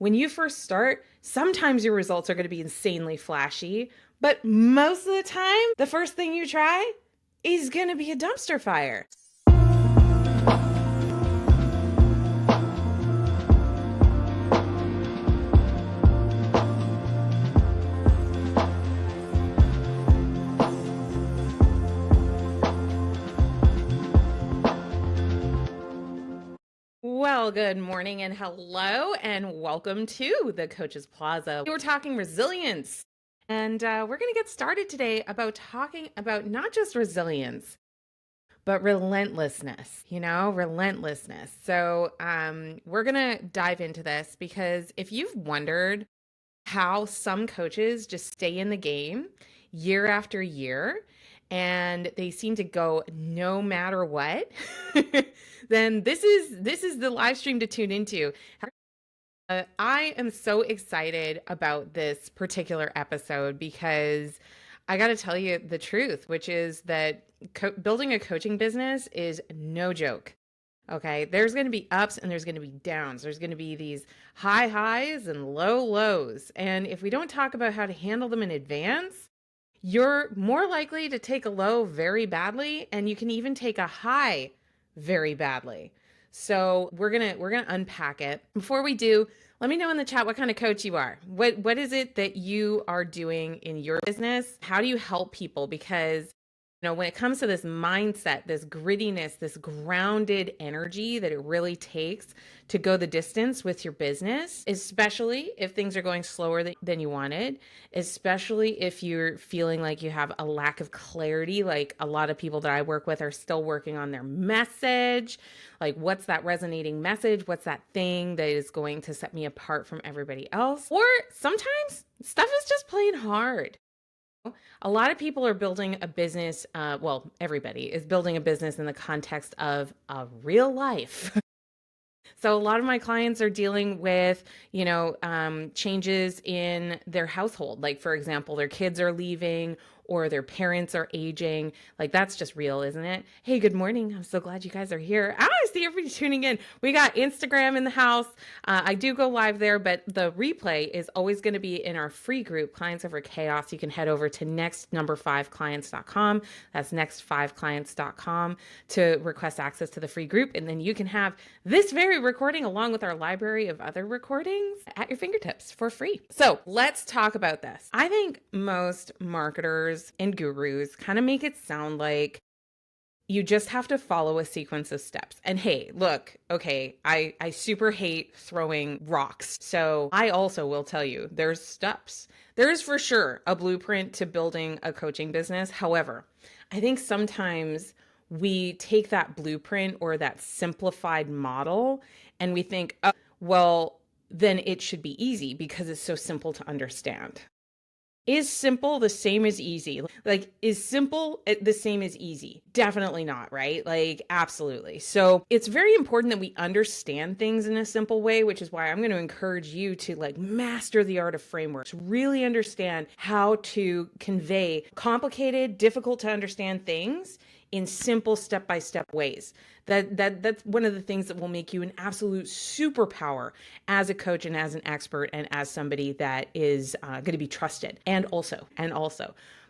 When you first start, sometimes your results are going to be insanely flashy, but most of the time, the first thing you try is going to be a dumpster fire. Well, good morning and hello, and welcome to the Coach's Plaza. We're talking resilience, and we're going to get started today about talking about not just resilience, but relentlessness, relentlessness. So, we're going to dive into this because if you've wondered how some coaches just stay in the game year after year and they seem to go no matter what, then this is the live stream to tune into. I am so excited about this particular episode because I got to tell you the truth, which is that building a coaching business is no joke. Okay, there's going to be ups and there's going to be downs. There's going to be these high highs and low lows. And if we don't talk about how to handle them in advance, you're more likely to take a low very badly, and you can even take a high very badly. So we're gonna unpack it. Before we do, let me know in the chat what kind of coach you are. What is it that you are doing in your business? How do you help people? Because when it comes to this mindset, this grittiness, this grounded energy that it really takes to go the distance with your business, especially if things are going slower than you wanted, especially if you're feeling like you have a lack of clarity, like a lot of people that I work with are still working on their message. Like, what's that resonating message? What's that thing that is going to set me apart from everybody else? Or sometimes stuff is just plain hard. A lot of people are building a business. Well, everybody is building a business in the context of a real life. So a lot of my clients are dealing with, changes in their household. Like, for example, their kids are leaving or their parents are aging. Like, that's just real, isn't it? Hey, good morning. I'm so glad you guys are here. I see everybody tuning in. We got Instagram in the house. I do go live there, but the replay is always going to be in our free group, Clients Over Chaos. You can head over to next5clients.com. That's next5clients.com to request access to the free group. And then you can have this very recording along with our library of other recordings at your fingertips for free. So let's talk about this. I think most marketers and gurus kind of make it sound like you just have to follow a sequence of steps. And hey, look, okay, I super hate throwing rocks. So I also will tell you there's steps. There's for sure a blueprint to building a coaching business. However, I think sometimes we take that blueprint or that simplified model and we think, oh, well, then it should be easy because it's so simple to understand. Is simple the same as easy? Like, is simple the same as easy? Definitely not, right? Like, absolutely. So it's very important that we understand things in a simple way, which is why I'm going to encourage you to master the art of frameworks, really understand how to convey complicated, difficult to understand things in simple step-by-step ways. That's one of the things that will make you an absolute superpower as a coach and as an expert and as somebody that is going to be trusted. And also,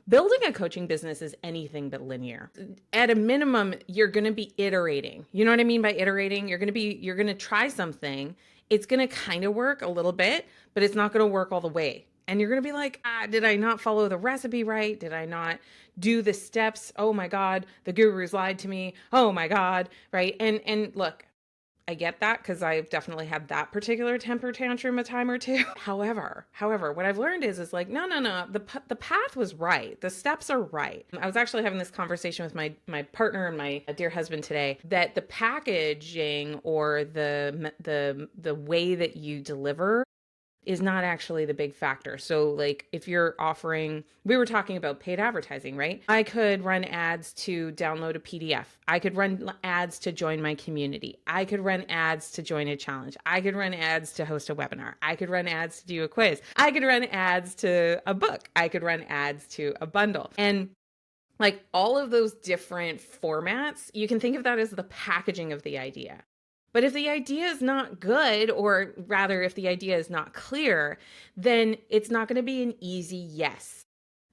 building a coaching business is anything but linear. At a minimum, you're going to be iterating. You know what I mean by iterating? You're going to try something. It's going to kind of work a little bit, but it's not going to work all the way. And you're going to be like, did I not follow the recipe right? Did I not do the steps? Oh my God, the gurus lied to me. Oh my God, right? And look, I get that because I've definitely had that particular temper tantrum a time or two. However, what I've learned is like, no, the path was right. The steps are right. I was actually having this conversation with my partner and my dear husband today that the packaging or the way that you deliver is not actually the big factor. So like if you're offering, we were talking about paid advertising, right? I could run ads to download a PDF. I could run ads to join my community. I could run ads to join a challenge. I could run ads to host a webinar. I could run ads to do a quiz. I could run ads to a book. I could run ads to a bundle. And like all of those different formats, you can think of that as the packaging of the idea. But if the idea is not good, or rather, if the idea is not clear, then it's not going to be an easy yes.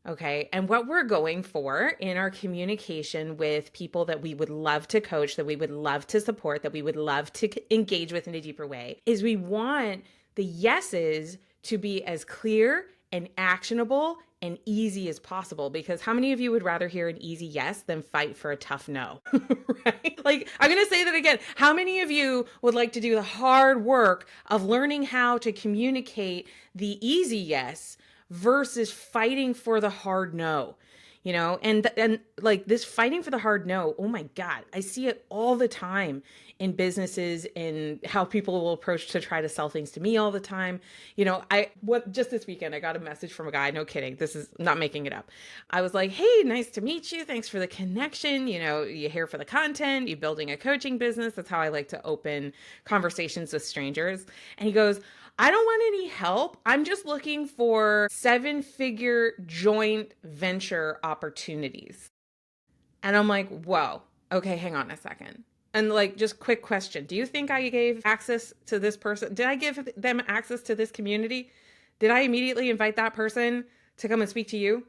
Okay. And what we're going for in our communication with people that we would love to coach, that we would love to support, that we would love to engage with in a deeper way, is we want the yeses to be as clear and actionable and easy as possible. Because how many of you would rather hear an easy yes than fight for a tough no? Right? Like, I'm going to say that again. How many of you would like to do the hard work of learning how to communicate the easy yes versus fighting for the hard no? And like this fighting for the hard no, oh my God, I see it all the time in businesses, in how people will approach to try to sell things to me all the time. Just this weekend I got a message from a guy, no kidding, this is not making it up. I was like, hey, nice to meet you, thanks for the connection, you here for the content, you building a coaching business. That's how I like to open conversations with strangers. And he goes, I don't want any help. I'm just looking for 7-figure joint venture opportunities. And I'm like, whoa, okay, hang on a second. And like, just quick question. Do you think I gave access to this person? Did I give them access to this community? Did I immediately invite that person to come and speak to you?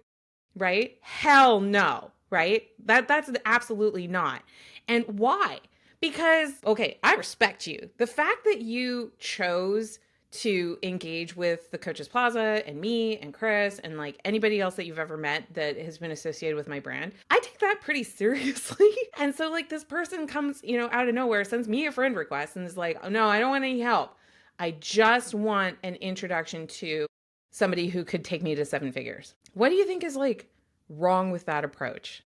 Right? Hell no, right? That's absolutely not. And why? Because, okay, I respect you. The fact that you chose to engage with the Coaches Plaza and me and Chris and like anybody else that you've ever met that has been associated with my brand, I take that pretty seriously. And so like this person comes, out of nowhere, sends me a friend request and is like, oh no, I don't want any help. I just want an introduction to somebody who could take me to 7 figures. What do you think is like wrong with that approach?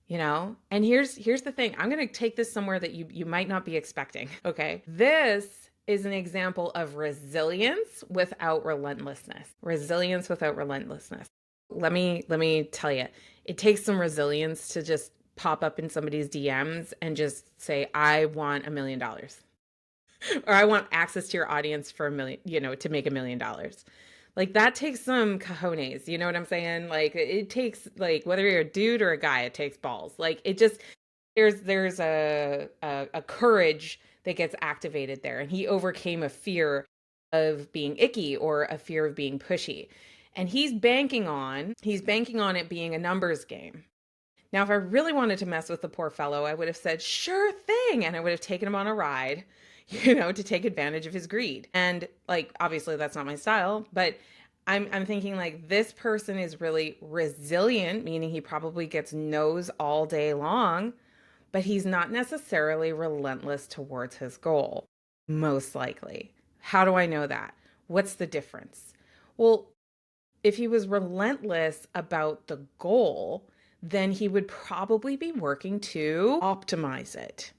And here's the thing. I'm going to take this somewhere that you might not be expecting. Okay. This is an example of resilience without relentlessness. Resilience without relentlessness. Let me tell you, it takes some resilience to just pop up in somebody's DMs and just say, I want $1 million. Or I want access to your audience for $1 million, to make $1 million. Like that takes some cojones, you know what I'm saying? Like it takes, like, whether you're a dude or a guy, it takes balls. Like it just, there's a courage that gets activated there. And he overcame a fear of being icky or a fear of being pushy. And he's banking on it being a numbers game. Now, if I really wanted to mess with the poor fellow, I would have said, sure thing. And I would have taken him on a ride, to take advantage of his greed. And like, obviously that's not my style, but I'm thinking like this person is really resilient, meaning he probably gets no's all day long, but he's not necessarily relentless towards his goal, most likely. How do I know that? What's the difference? Well, if he was relentless about the goal, then he would probably be working to optimize it,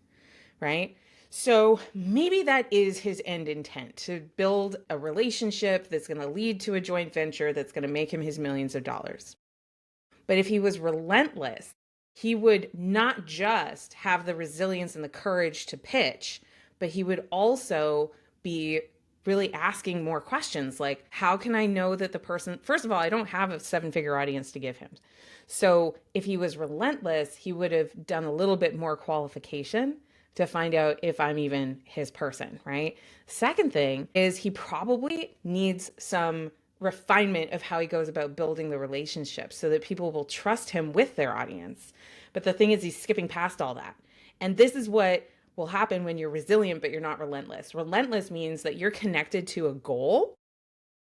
right? So maybe that is his end intent, to build a relationship that's going to lead to a joint venture that's going to make him his millions of dollars. But if he was relentless, he would not just have the resilience and the courage to pitch, but he would also be really asking more questions like, how can I know that the person, first of all, I don't have a 7-figure audience to give him. So if he was relentless, he would have done a little bit more qualification to find out if I'm even his person, right? Second thing is he probably needs some refinement of how he goes about building the relationship so that people will trust him with their audience. But the thing is, he's skipping past all that. And this is what will happen when you're resilient, but you're not relentless. Relentless means that you're connected to a goal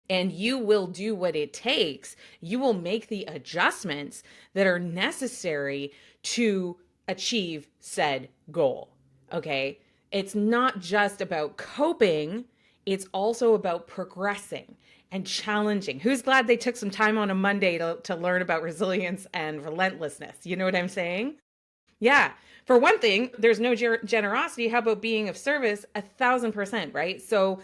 and you will do what it takes. You will make the adjustments that are necessary to achieve said goal. Okay. It's not just about coping. It's also about progressing and challenging. Who's glad they took some time on a Monday to learn about resilience and relentlessness? You know what I'm saying? Yeah. For one thing, there's no generosity. How about being of service? 1,000%, right? So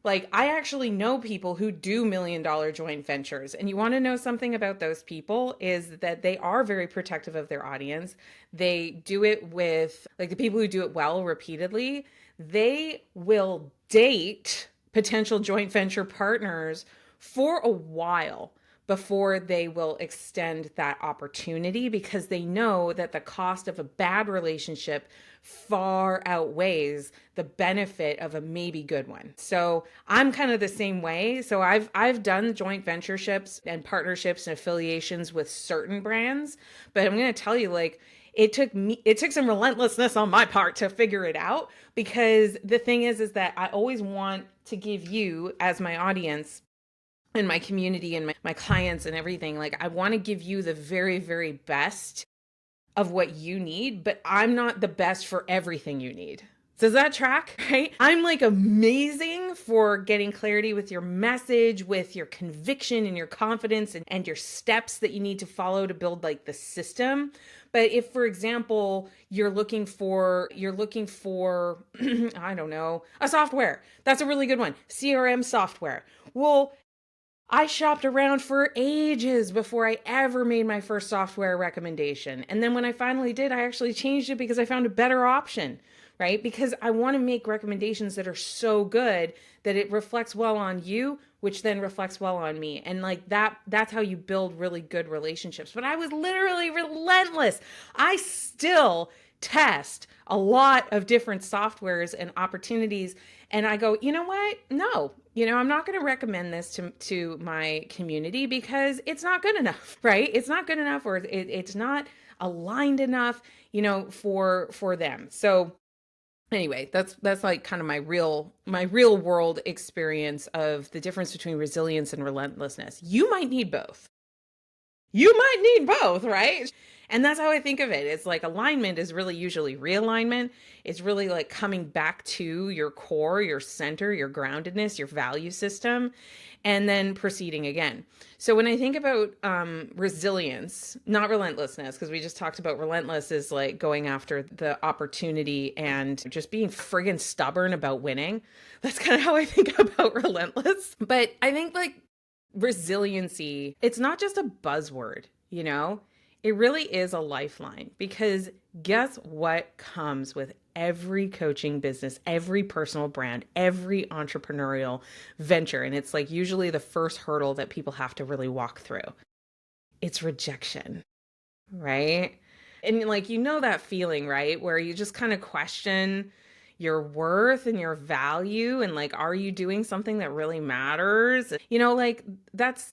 like, I actually know people who do $1 million joint ventures. And you want to know something about those people is that they are very protective of their audience. They do it with, like, the people who do it well repeatedly, they will date potential joint venture partners for a while before they will extend that opportunity, because they know that the cost of a bad relationship far outweighs the benefit of a maybe good one. So I'm kind of the same way. So I've done joint ventureships and partnerships and affiliations with certain brands, but I'm going to tell you, like, it took some relentlessness on my part to figure it out, because the thing is that I always want to give you, as my audience and my community and my clients and everything, like, I want to give you the very, very best of what you need, but I'm not the best for everything you need. Does that track? Right? I'm like amazing for getting clarity with your message, with your conviction and your confidence, and your steps that you need to follow to build like the system. But if, for example, you're looking for I don't know, a software. That's a really good one. CRM software. Well, I shopped around for ages before I ever made my first software recommendation. And then when I finally did, I actually changed it because I found a better option, right? Because I want to make recommendations that are so good that it reflects well on you, which then reflects well on me. And like that's how you build really good relationships. But I was literally relentless. I still test a lot of different softwares and opportunities, and I go, you know what? No, I'm not going to recommend this to my community because it's not good enough, right? It's not good enough, or it's not aligned enough, for them. So anyway, that's like kind of my real world experience of the difference between resilience and relentlessness. You might need both, right? And that's how I think of it. It's like alignment is really usually realignment. It's really like coming back to your core, your center, your groundedness, your value system, and then proceeding again. So when I think about resilience, not relentlessness, because we just talked about relentless is like going after the opportunity and just being friggin' stubborn about winning. That's kind of how I think about relentless. But I think like resiliency, it's not just a buzzword, it really is a lifeline, because guess what comes with every coaching business, every personal brand, every entrepreneurial venture? And it's like usually the first hurdle that people have to really walk through. It's rejection, right? And like, that feeling, right? Where you just kind of question your worth and your value, and like, are you doing something that really matters? Like, that's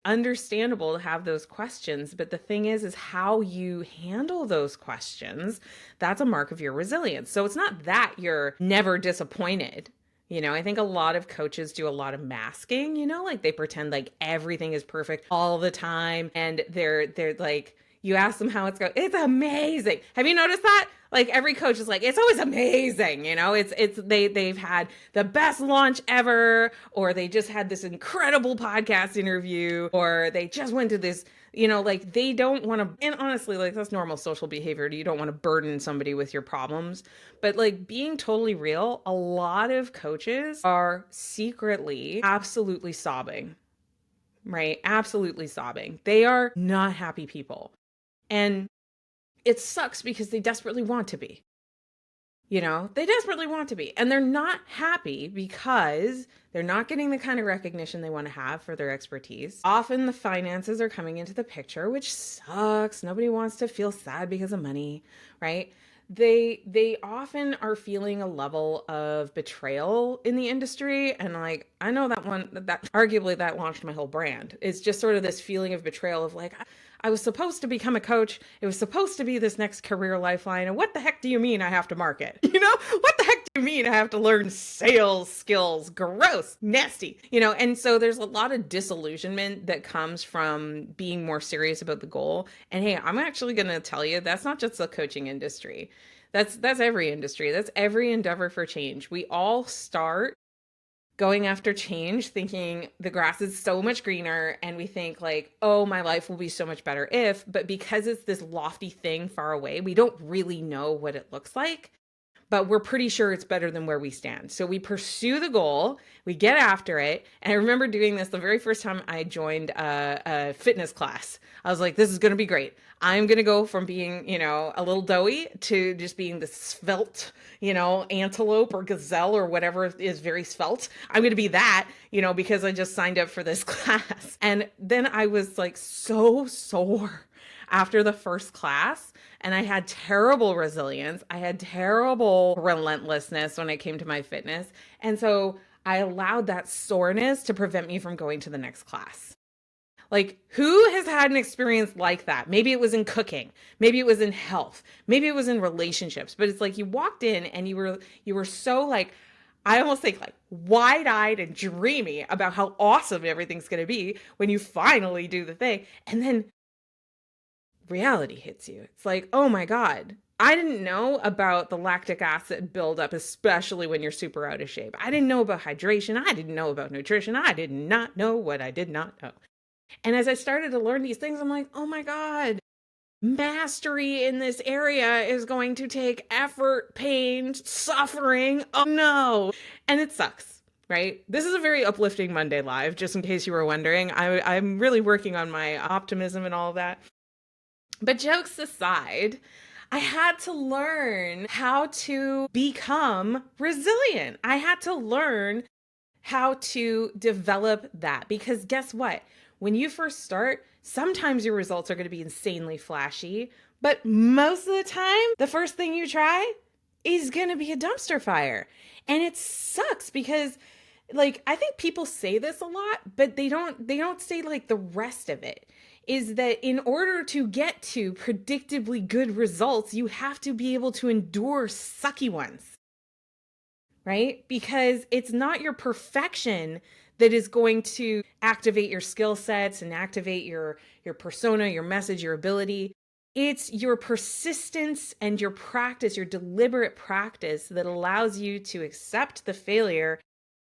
understandable to have those questions, but the thing is how you handle those questions. That's a mark of your resilience. So it's not that you're never disappointed. I think a lot of coaches do a lot of masking, like they pretend like everything is perfect all the time, and they're like, you ask them how it's going, it's amazing. Have you noticed that? Like every coach is like, it's always amazing. They've had the best launch ever, or they just had this incredible podcast interview, or they just went to this, like they don't want to, and honestly, like that's normal social behavior. You don't want to burden somebody with your problems, but like being totally real, a lot of coaches are secretly absolutely sobbing, right? Absolutely sobbing. They are not happy people. And it sucks because they desperately want to be. They desperately want to be. And they're not happy because they're not getting the kind of recognition they want to have for their expertise. Often the finances are coming into the picture, which sucks. Nobody wants to feel sad because of money, right? They often are feeling a level of betrayal in the industry, and like I know that arguably that launched my whole brand. It's just sort of this feeling of betrayal of like, I was supposed to become a coach. It was supposed to be this next career lifeline. And what the heck do you mean I have to market? What the heck do you mean I have to learn sales skills? Gross, nasty, And so there's a lot of disillusionment that comes from being more serious about the goal. And hey, I'm actually going to tell you, that's not just the coaching industry. That's every industry. That's every endeavor for change. We all start going after change thinking the grass is so much greener, and we think like, oh, my life will be so much better if, but because it's this lofty thing far away, we don't really know what it looks like. but we're pretty sure it's better than where we stand. So we pursue the goal, we get after it. And I remember doing this the very first time I joined a fitness class. I was like, this is going to be great. I'm going to go from being, a little doughy to just being the svelte, antelope or gazelle or whatever is very svelte. I'm going to be that, because I just signed up for this class. And then I was like so sore after the first class, and I had terrible resilience. I had terrible relentlessness when it came to my fitness. And so I allowed that soreness to prevent me from going to the next class. Like, who has had an experience like that? Maybe it was in cooking, maybe it was in health, maybe it was in relationships, but it's like you walked in and you were so like, I almost think like wide-eyed and dreamy about how awesome everything's going to be when you finally do the thing. And then reality hits you. It's like, oh my God, I didn't know about the lactic acid buildup, especially when you're super out of shape. I didn't know about hydration. I didn't know about nutrition. I did not know what I did not know. And as I started to learn these things, I'm like, oh my God, mastery in this area is going to take effort, pain, suffering. Oh no. And it sucks, right? This is a very uplifting Monday Live, just in case you were wondering. I'm really working on my optimism and all of that. But jokes aside, I had to learn how to become resilient. I had to learn how to develop that, because guess what? When you first start, sometimes your results are going to be insanely flashy, but most of the time, the first thing you try is going to be a dumpster fire. And it sucks because like I think people say this a lot, but they don't say like the rest of it is that in order to get to predictably good results, you have to be able to endure sucky ones, right? Because it's not your perfection that is going to activate your skill sets and activate your persona, your message, your ability. It's your persistence and your practice, your deliberate practice that allows you to accept the failure,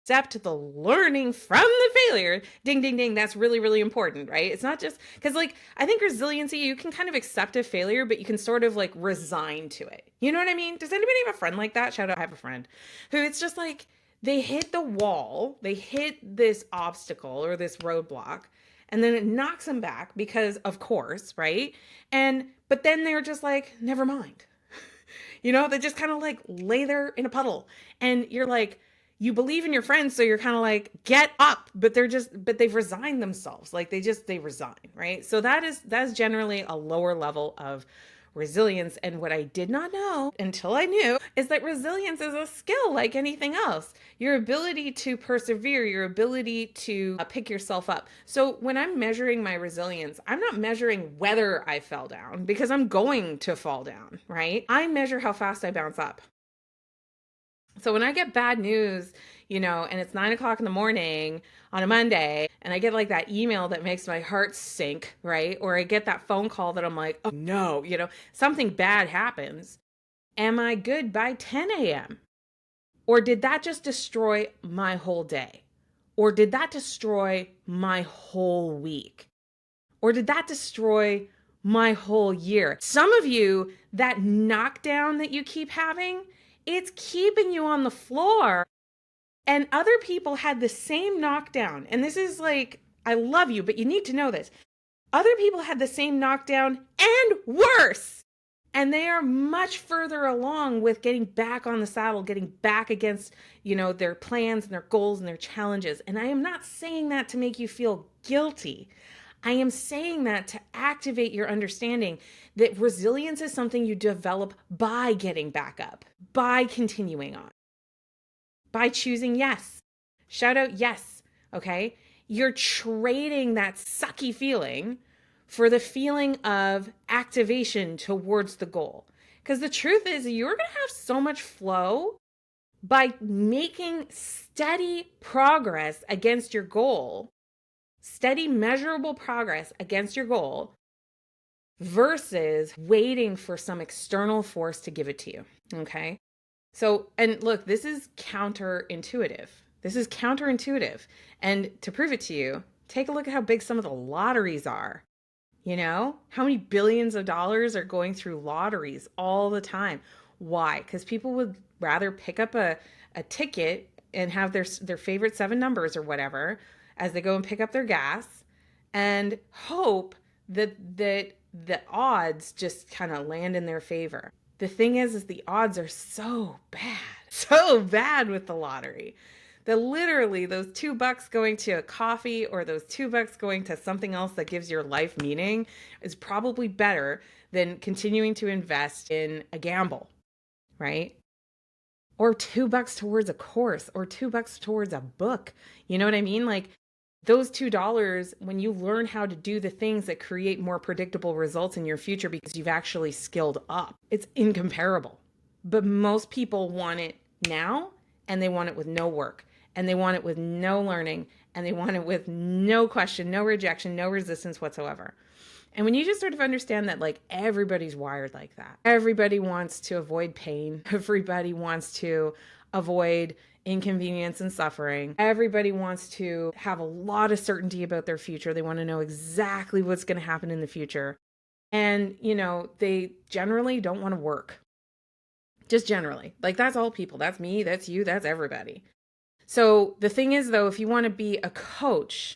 accept the learning from the failure. Ding, ding, ding. That's really, really important, right? It's not just because, like, I think resiliency, you can kind of accept a failure, but you can sort of like resign to it. You know what I mean? Does anybody have a friend like that? Shout out, I have a friend who it's just like they hit the wall, they hit this obstacle or this roadblock, and then it knocks them back because, of course, right? But then they're just like, never mind. They just kind of like lay there in a puddle. And you're like, you believe in your friends, so you're kind of like, get up, but they've resigned themselves. Like they resign, right? So that's generally a lower level of resilience. And what I did not know until I knew is that resilience is a skill like anything else. Your ability to persevere, your ability to pick yourself up. So when I'm measuring my resilience, I'm not measuring whether I fell down because I'm going to fall down, right? I measure how fast I bounce up. So when I get bad news, and it's 9 o'clock in the morning on a Monday, and I get like that email that makes my heart sink, right? Or I get that phone call that I'm like, oh no, something bad happens. Am I good by 10 a.m.? Or did that just destroy my whole day? Or did that destroy my whole week? Or did that destroy my whole year? Some of you, that knockdown that you keep having, it's keeping you on the floor. And other people had the same knockdown. And this is like, I love you, but you need to know this. Other people had the same knockdown and worse. And they are much further along with getting back on the saddle, getting back against, their plans and their goals and their challenges. And I am not saying that to make you feel guilty. I am saying that to activate your understanding that resilience is something you develop by getting back up, by continuing on, by choosing yes. Shout out yes, okay? You're trading that sucky feeling for the feeling of activation towards the goal. Because the truth is, you're going to have so much flow by making steady progress against your goal, steady, measurable progress against your goal, versus waiting for some external force to give it to you, okay? So, and look, this is counterintuitive. This is counterintuitive. And to prove it to you, take a look at how big some of the lotteries are. How many billions of dollars are going through lotteries all the time? Why? Because people would rather pick up a ticket and have their favorite 7 numbers or whatever as they go and pick up their gas and hope that the odds just kind of land in their favor. The thing is the odds are so bad with the lottery that literally those $2 going to a coffee or those $2 going to something else that gives your life meaning is probably better than continuing to invest in a gamble, right? Or $2 towards a course or $2 towards a book. You know what I mean? Like those $2, when you learn how to do the things that create more predictable results in your future because you've actually skilled up, it's incomparable. But most people want it now, and they want it with no work, and they want it with no learning, and they want it with no question, no rejection, no resistance whatsoever. And when you just sort of understand that, like, everybody's wired like that. Everybody wants to avoid pain. Everybody wants to avoid inconvenience and suffering. Everybody wants to have a lot of certainty about their future. They want to know exactly what's going to happen in the future. And, they generally don't want to work. Just generally. Like, that's all people. That's me. That's you. That's everybody. So the thing is, though, if you want to be a coach,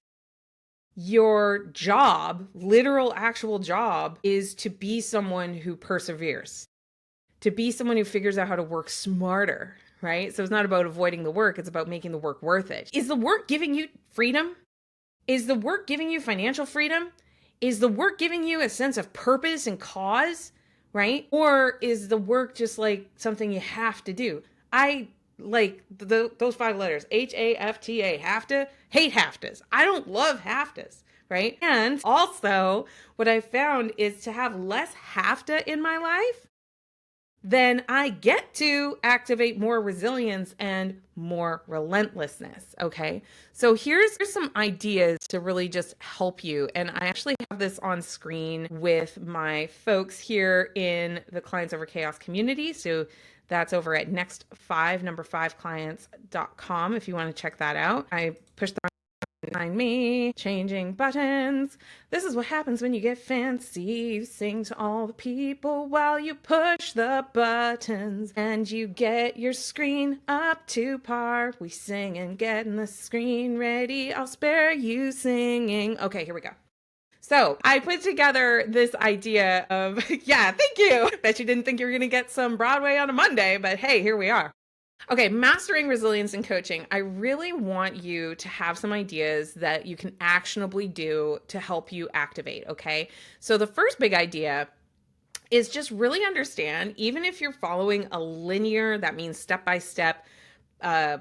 your job, literal actual job, is to be someone who perseveres, to be someone who figures out how to work smarter, right? So it's not about avoiding the work. It's about making the work worth it. Is the work giving you freedom? Is the work giving you financial freedom? Is the work giving you a sense of purpose and cause, right? Or is the work just like something you have to do? I like those 5 letters, HAFTA, have to, hate HAFTAs. I don't love HAFTAs, right? And also what I found is to have less HAFTA in my life, then I get to activate more resilience and more relentlessness, okay? So here's some ideas to really just help you. And I actually have this on screen with my folks here in the Clients Over Chaos community. So that's over at next5number5clients.com if you want to check that out. I pushed the behind me, changing buttons. This is what happens when you get fancy. You sing to all the people while you push the buttons, and you get your screen up to par. We sing and getting the screen ready. I'll spare you singing. Okay, here we go. So I put together this idea of, yeah, thank you. Bet you didn't think you were going to get some Broadway on a Monday, but hey, here we are. Okay, mastering resilience in coaching. I really want you to have some ideas that you can actionably do to help you activate, okay? So the first big idea is just really understand, even if you're following a linear, that means step-by-step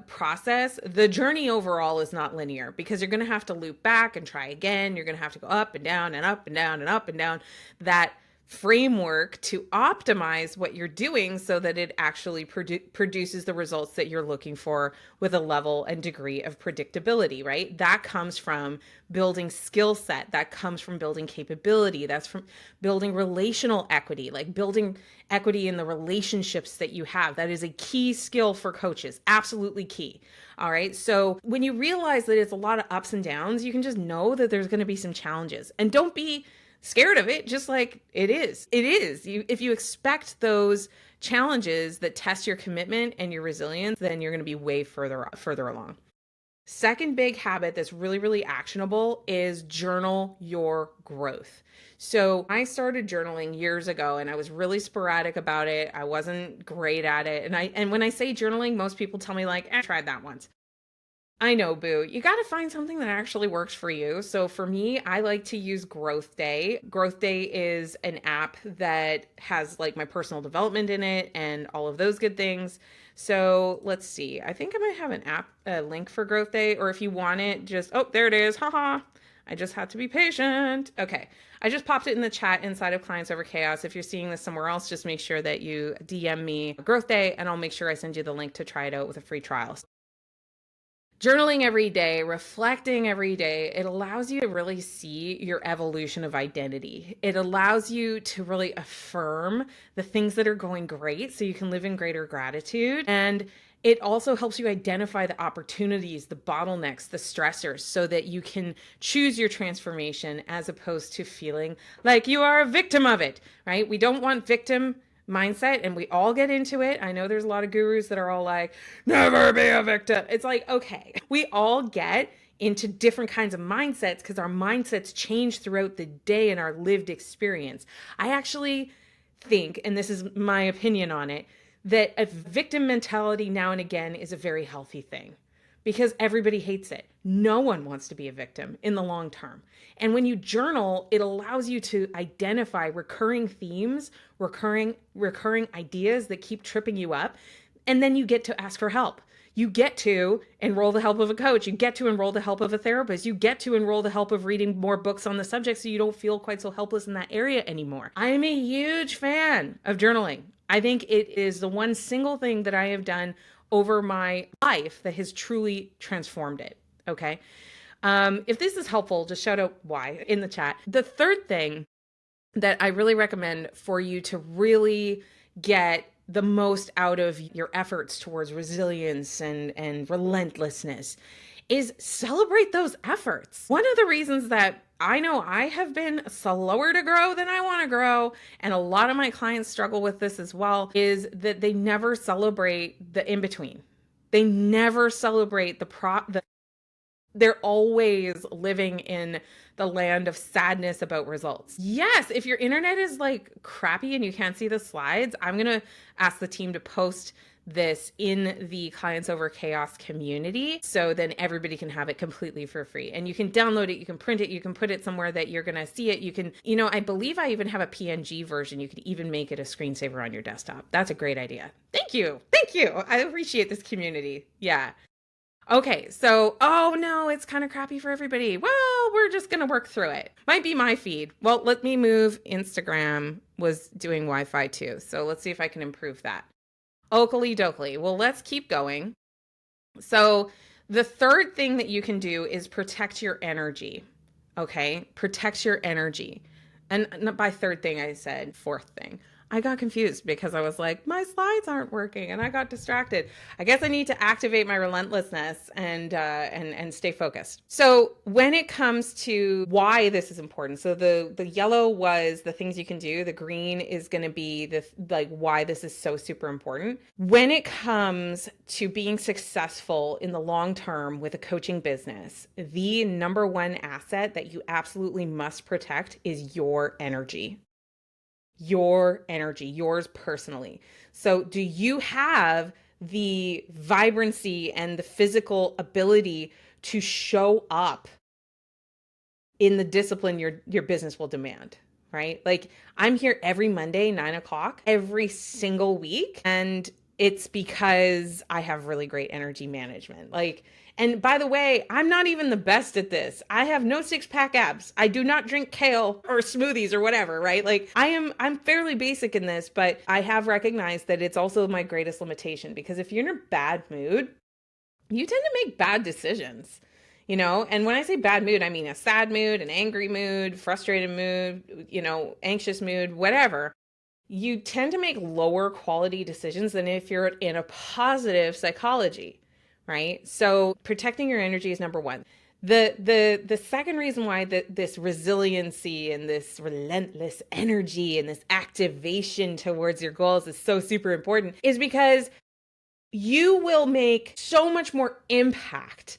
process, the journey overall is not linear because you're going to have to loop back and try again. You're going to have to go up and down and up and down and up and down that framework to optimize what you're doing so that it actually produces the results that you're looking for with a level and degree of predictability, right? That comes from building skill set. That comes from building capability. That's from building relational equity, like building equity in the relationships that you have. That is a key skill for coaches, absolutely key. All right. So when you realize that it's a lot of ups and downs, you can just know that there's going to be some challenges, and don't be scared of it, just like it is. It is. If you expect those challenges that test your commitment and your resilience, then you're going to be way further along. Second big habit that's really, really actionable is journal your growth. So I started journaling years ago, and I was really sporadic about it. I wasn't great at it. And when I say journaling, most people tell me like, I tried that once. I know, boo. You got to find something that actually works for you. So for me, I like to use Growth Day. Growth Day is an app that has like my personal development in it and all of those good things. So let's see. I think I might have a link for Growth Day, or if you want it, just, oh, there it is. Haha. I just had to be patient. Okay. I just popped it in the chat inside of Clients Over Chaos. If you're seeing this somewhere else, just make sure that you DM me Growth Day, and I'll make sure I send you the link to try it out with a free trial. Journaling every day, reflecting every day, it allows you to really see your evolution of identity. It allows you to really affirm the things that are going great so you can live in greater gratitude. And it also helps you identify the opportunities, the bottlenecks, the stressors, so that you can choose your transformation as opposed to feeling like you are a victim of it, right? We don't want victim mindset, and we all get into it. I know there's a lot of gurus that are all like, never be a victim. It's like, okay, we all get into different kinds of mindsets because our mindsets change throughout the day and our lived experience. I actually think, and this is my opinion on it, that a victim mentality now and again is a very healthy thing because everybody hates it. No one wants to be a victim in the long term. And when you journal, it allows you to identify recurring themes, recurring ideas that keep tripping you up, and then you get to ask for help. You get to enroll the help of a coach. You get to enroll the help of a therapist. You get to enroll the help of reading more books on the subject so you don't feel quite so helpless in that area anymore. I'm a huge fan of journaling. I think it is the one single thing that I have done over my life that has truly transformed it. Okay. If this is helpful, just shout out why in the chat. The third thing that I really recommend for you to really get the most out of your efforts towards resilience and relentlessness is celebrate those efforts. One of the reasons that I know I have been slower to grow than I want to grow, and a lot of my clients struggle with this as well, is that they never celebrate the in-between. They never celebrate they're always living in the land of sadness about results. Yes, if your internet is like crappy and you can't see the slides, I'm going to ask the team to post this in the Clients Over Chaos community so then everybody can have it completely for free. And you can download it, you can print it, you can put it somewhere that you're going to see it. You can, I believe I even have a PNG version. You could even make it a screensaver on your desktop. That's a great idea. Thank you. Thank you. I appreciate this community. Yeah. Okay, so, oh no, it's kind of crappy for everybody. Well, we're just going to work through it. Might be my feed. Well, let me move. Instagram was doing Wi-Fi too. So let's see if I can improve that. Oakley dokley. Well, let's keep going. So the third thing that you can do is protect your energy. Okay, protect your energy. And by third thing, I said fourth thing. I got confused because I was like, my slides aren't working, and I got distracted. I guess I need to activate my relentlessness and stay focused. So when it comes to why this is important, so the yellow was the things you can do. The green is going to be the why this is so super important. When it comes to being successful in the long term with a coaching business, the number one asset that you absolutely must protect is your energy. Your energy, yours personally. So do you have the vibrancy and the physical ability to show up in the discipline your business will demand, right? Like I'm here every Monday, 9:00, every single week. And it's because I have really great energy management. And by the way, I'm not even the best at this. I have no six-pack abs. I do not drink kale or smoothies or whatever, right? I'm fairly basic in this, but I have recognized that it's also my greatest limitation because if you're in a bad mood, you tend to make bad decisions. And when I say bad mood, I mean a sad mood, an angry mood, frustrated mood, anxious mood, whatever. You tend to make lower quality decisions than if you're in a positive psychology. Right? So protecting your energy is number one. The second reason why this resiliency and this relentless energy and this activation towards your goals is so super important is because you will make so much more impact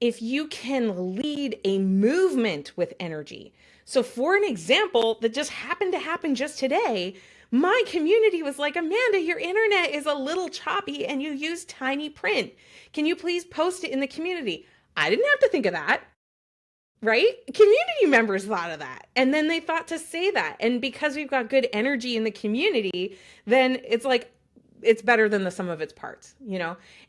if you can lead a movement with energy. So for an example that just happened to happen just today, my community was like, Amanda, your internet is a little choppy and you use tiny print. Can you please post it in the community? I didn't have to think of that, right? Community members thought of that. And then they thought to say that. And because we've got good energy in the community, then it's like, it's better than the sum of its parts,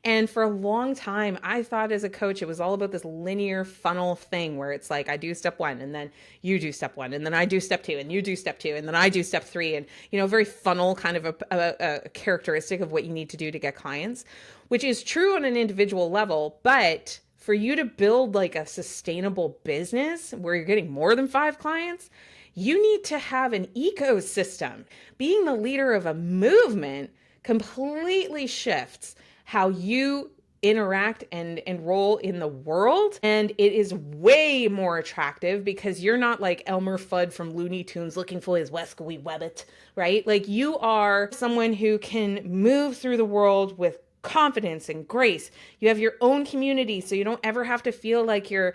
And for a long time, I thought as a coach, it was all about this linear funnel thing where it's like, I do step one and then you do step one and then I do step two and you do step two and then I do step three. And, very funnel kind of a characteristic of what you need to do to get clients, which is true on an individual level. But for you to build like a sustainable business where you're getting more than 5 clients, you need to have an ecosystem. Being the leader of a movement completely shifts how you interact and enroll in the world. And it is way more attractive because you're not like Elmer Fudd from Looney Tunes looking for his Wesky Webbit, right? Like you are someone who can move through the world with confidence and grace. You have your own community, so you don't ever have to feel like you're,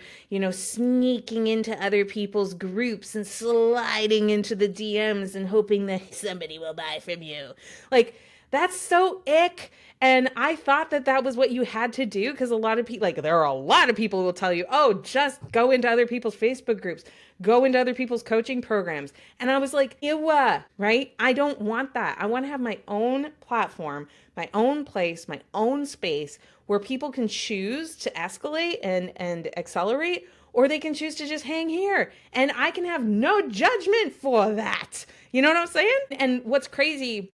sneaking into other people's groups and sliding into the DMs and hoping that somebody will buy from you. Like, that's so ick. And I thought that that was what you had to do because a lot of people, like, there are a lot of people who will tell you, oh, just go into other people's Facebook groups, go into other people's coaching programs. And I was like, ew, right? I don't want that. I want to have my own platform, my own place, my own space where people can choose to escalate and accelerate, or they can choose to just hang here. And I can have no judgment for that. You know what I'm saying? And what's crazy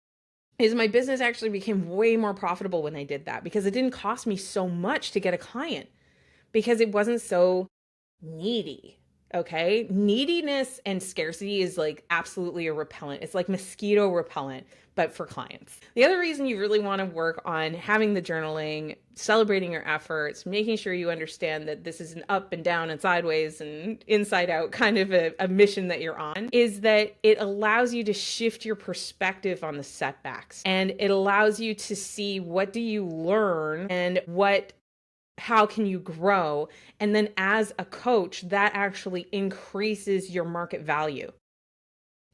is my business actually became way more profitable when I did that because it didn't cost me so much to get a client because it wasn't so needy. Okay. Neediness and scarcity is like absolutely a repellent. It's like mosquito repellent, but for clients. The other reason you really want to work on having the journaling, celebrating your efforts, making sure you understand that this is an up and down and sideways and inside out kind of a mission that you're on, is that it allows you to shift your perspective on the setbacks, and it allows you to see what do you learn and how can you grow? And then as a coach, that actually increases your market value.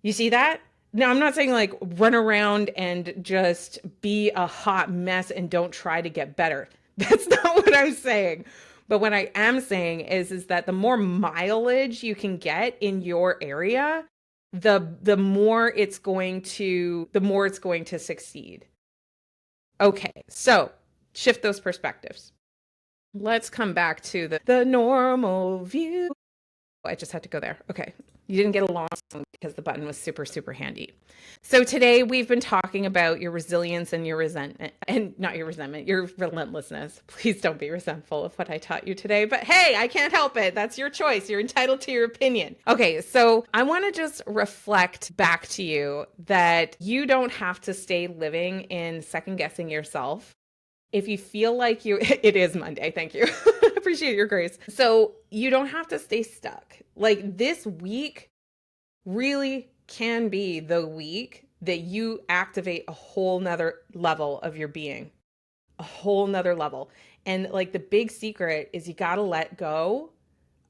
You see that? Now, I'm not saying like run around and just be a hot mess and don't try to get better. That's not what I'm saying. But what I am saying is that the more mileage you can get in your area, the more it's going to succeed. Okay, so shift those perspectives. Let's come back to the normal view. I just had to go there. Okay. You didn't get a long song because the button was super, super handy. So today we've been talking about your resilience and your resentment, and not your resentment, your relentlessness. Please don't be resentful of what I taught you today, but hey, I can't help it. That's your choice. You're entitled to your opinion. Okay. So I want to just reflect back to you that you don't have to stay living in second guessing yourself. If you feel like it is Monday, thank you. Appreciate your grace. So you don't have to stay stuck. Like this week really can be the week that you activate a whole nother level of your being, a whole nother level. And like the big secret is you got to let go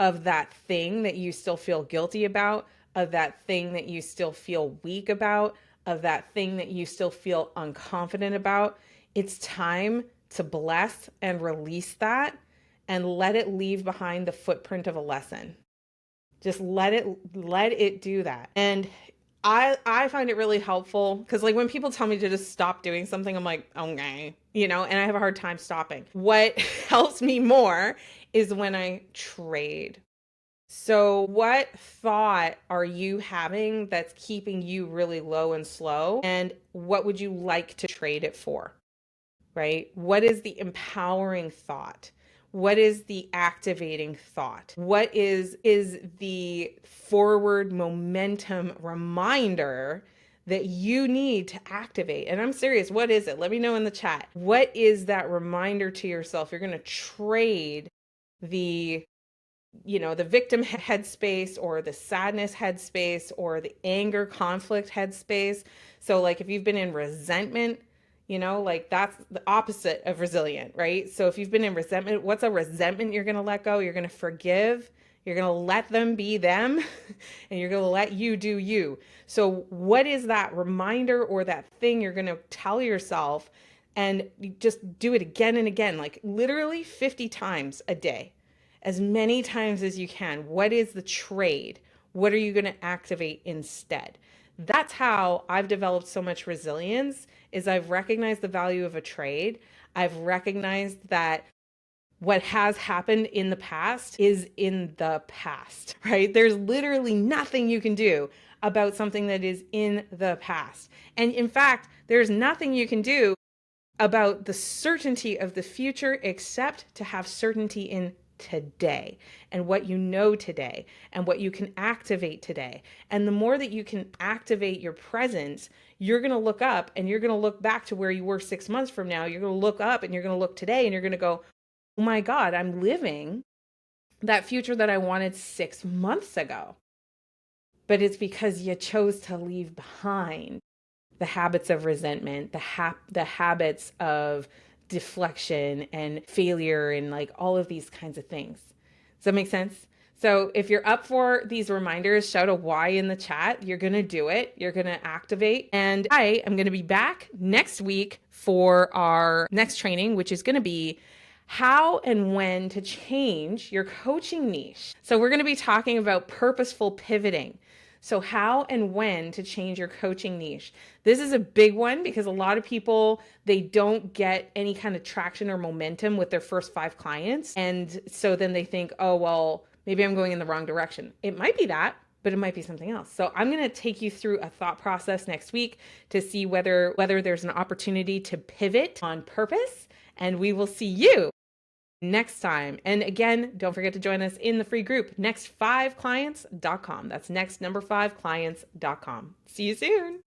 of that thing that you still feel guilty about, of that thing that you still feel weak about, of that thing that you still feel unconfident about. It's time to bless and release that and let it leave behind the footprint of a lesson. Just let it do that. And I find it really helpful because like when people tell me to just stop doing something, I'm like, okay, and I have a hard time stopping. What helps me more is when I trade. So what thought are you having that's keeping you really low and slow? And what would you like to trade it for? Right? What is the empowering thought? What is the activating thought? What is the forward momentum reminder that you need to activate? And I'm serious, what is it? Let me know in the chat. What is that reminder to yourself? You're going to trade the victim headspace or the sadness headspace or the anger conflict headspace. So like if you've been in resentment, like that's the opposite of resilient, right? So if you've been in resentment, what's a resentment you're going to let go? You're going to forgive. You're going to let them be them and you're going to let you do you. So what is that reminder or that thing you're going to tell yourself, and you just do it again and again, like literally 50 times a day, as many times as you can. What is the trade? What are you going to activate instead? That's how I've developed so much resilience, is I've recognized the value of a trade. I've recognized that what has happened in the past is in the past, right? There's literally nothing you can do about something that is in the past. And in fact, there's nothing you can do about the certainty of the future except to have certainty in today and what you know today and what you can activate today. And the more that you can activate your presence, you're going to look up and you're going to look back to where you were 6 months from now. You're going to look up and you're going to look today and you're going to go, oh my God, I'm living that future that I wanted 6 months ago. But it's because you chose to leave behind the habits of resentment, the habits of deflection and failure and like all of these kinds of things. Does that make sense? So if you're up for these reminders, shout a Y in the chat. You're going to do it. You're going to activate. And I am going to be back next week for our next training, which is going to be how and when to change your coaching niche. So we're going to be talking about purposeful pivoting. So how and when to change your coaching niche. This is a big one because a lot of people, they don't get any kind of traction or momentum with their first 5 clients. And so then they think, oh, well, maybe I'm going in the wrong direction. It might be that, but it might be something else. So I'm going to take you through a thought process next week to see whether there's an opportunity to pivot on purpose. And we will see you next time. And again, don't forget to join us in the free group, next5clients.com. That's next number 5clients.com. See you soon.